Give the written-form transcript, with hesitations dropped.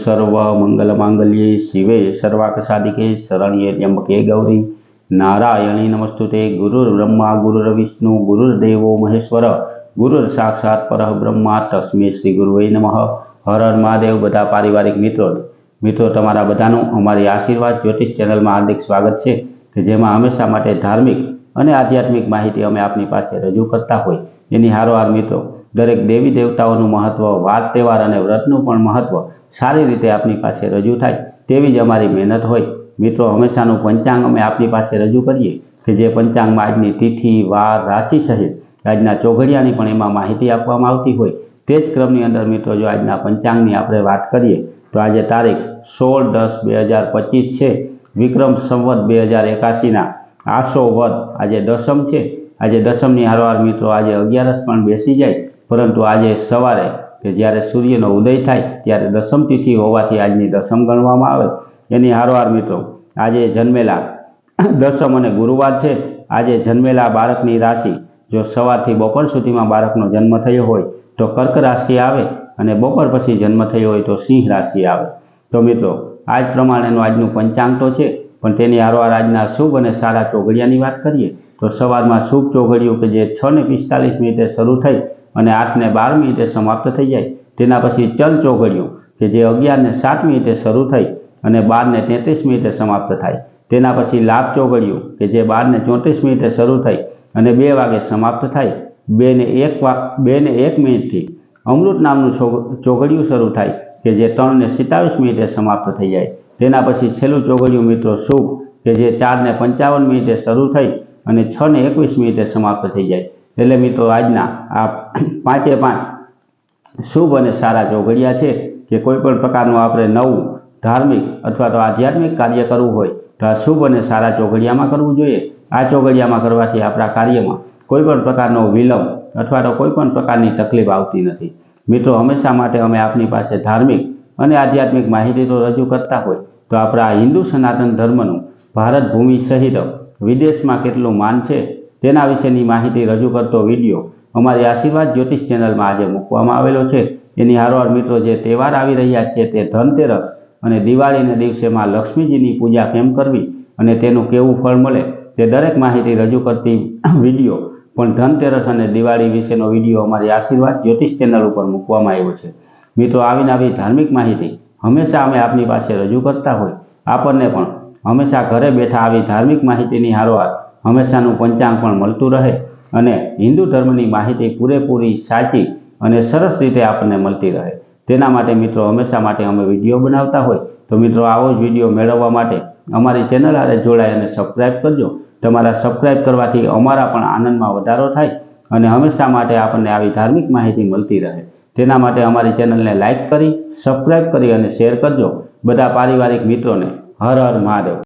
સર્વ મંગલ માંગલ્યે શિવે સર્વાર્થ સાધિકે શરણ્યે ત્ર્યંબકે ગૌરી નારાયણી નમસ્તુતે. ગુરુર બ્રહ્મા ગુરુર વિષ્ણુ ગુરુર્દેવો મહેશ્વર ગુરુર સાક્ષાત પરબ્રહ્મા તસ્મે શ્રી ગુરુવે નમઃ. હર હર મહાદેવ. બધા પારિવારિક મિત્રો તમારા બધાનું અમારી આશીર્વાદ જ્યોતિષ ચેનલમાં હાર્દિક સ્વાગત છે કે જેમાં હંમેશા માટે ધાર્મિક અને આધ્યાત્મિક માહિતી અમે આપની પાસે રજૂ કરતા હોય એની હારોહાર મિત્રો દરેક દેવી દેવતાઓનું મહત્વ, વાર તહેવાર અને વ્રતનું પણ મહત્વ સારી રીતે આપની પાસે રજૂ થાય તેવી જ અમારી મહેનત હોય. મિત્રો હંમેશાનું પંચાંગ અમે આપની પાસે રજૂ કરીએ કે જે પંચાંગમાં આજની તિથિ, વાર, રાશિ સહિત આજના ચોઘડિયાની પણ એમાં માહિતી આપવામાં આવતી હોય. તે જ ક્રમની અંદર મિત્રો જો આજના પંચાંગની આપણે વાત કરીએ તો આજે તારીખ 16/10/2025 છે. વિક્રમ સંવત 2081ના આસો વદ આજે દસમ છે. આજે દસમની હારોહાર મિત્રો આજે 11 પણ બેસી જાય, પરંતુ આજે સવારે કે જ્યારે સૂર્યનો ઉદય થાય ત્યારે દસમ તિથિ હોવાથી આજની દસમ ગણવામાં આવે. એની હારોહાર મિત્રો આજે જન્મેલા દસમ અને ગુરુવાર છે. આજે જન્મેલા બાળકની રાશિ જો સવારથી બપોર સુધીમાં બાળકનો જન્મ થયો હોય તો કર્ક રાશિ આવે અને બપોર પછી જન્મ થયો હોય તો સિંહ રાશિ આવે. તો મિત્રો આ જ પ્રમાણેનું આજનું પંચાંગ તો છે, પણ તેની હારોહાર આજના શુભ અને સારા ચોઘડિયાની વાત કરીએ તો સવારમાં શુભ ચોઘડિયું કે જે 6:45 શરૂ થઈ અને 8:12 સમાપ્ત થઈ જાય. તેના પછી ચલ ચોઘડિયું કે જે 11:07 શરૂ થઈ અને 12:33 સમાપ્ત થાય. તેના પછી લાભ ચોઘડિયું કે જે 12:34 શરૂ થઈ અને 2 વાગે સમાપ્ત થાય. 2:01 અમૃત નામનું ચોઘડિયું શરૂ થાય કે જે 3:27 સમાપ્ત થઈ જાય. તેના પછી છેલ્લું ચોઘડિયું મિત્રો શુભ કે જે 4:55 શરૂ થઈ અને 6:21 સમાપ્ત થઈ જાય. એટલે મિત્રો આજના આ 5 શુભ અને સારા ચોઘડિયા છે કે કોઈ પણ પ્રકારનું આપણે નવું ધાર્મિક અથવા તો આધ્યાત્મિક કાર્ય કરવું હોય તો આ શુભ અને સારા ચોઘડિયામાં કરવું જોઈએ. આ ચોઘડિયામાં કરવાથી આપણા કાર્યમાં કોઈ પણ પ્રકારનો વિલંબ અથવા તો કોઈ પણ પ્રકારની તકલીફ આવતી નથી. મિત્રો હંમેશા માટે અમે આપની પાસે ધાર્મિક અને આધ્યાત્મિક માહિતી તો રજૂ કરતા હોય તો આપણા હિન્દુ સનાતન ધર્મનું ભારત ભૂમિ સહિત વિદેશમાં કેટલું માન છે તેના વિશેની માહિતી રજૂ કરતો વિડીયો અમારી આશીર્વાદ જ્યોતિષ ચેનલમાં આજે મૂકવામાં આવેલો છે. એની હારોહાર મિત્રો જે તહેવાર આવી રહ્યા છે તે ધનતેરસ અને દિવાળીના દિવસેમાં લક્ષ્મીજીની પૂજા કેમ કરવી અને તેનું કેવું ફળ મળે તે દરેક માહિતી રજૂ કરતી વિડીયો પણ ધનતેરસ અને દિવાળી વિશેનો વિડીયો અમારી આશીર્વાદ જ્યોતિષ ચેનલ ઉપર મૂકવામાં આવ્યો છે. મિત્રો આવીને આવી ધાર્મિક માહિતી હંમેશા અમે આપની પાસે રજૂ કરતા હોય આપણને પણ હંમેશા ઘરે બેઠા આવી ધાર્મિક માહિતીની હારોહાર હંમેશાનું પંચાંગ પણ મળતું રહે અને હિન્દુ ધર્મની માહિતી પૂરેપૂરી સાચી અને સરસ રીતે આપણને મળતી રહે. તેના માટે મિત્રો હંમેશા માટે અમે વિડીયો બનાવતા હોય તો મિત્રો આવો જ વિડીયો મેળવવા માટે અમારી ચેનલ હારે જોડાઈ અને સબસ્ક્રાઈબ કરજો. તમારા સબસ્ક્રાઈબ કરવાથી અમારા પણ આનંદમાં વધારો થાય અને હંમેશા માટે આપણને આવી ધાર્મિક માહિતી મળતી રહે. તેના માટે અમારી ચેનલને લાઇક કરી, સબસ્ક્રાઈબ કરી અને શેર કરજો બધા પારિવારિક મિત્રોને. હર હર મહાદેવ.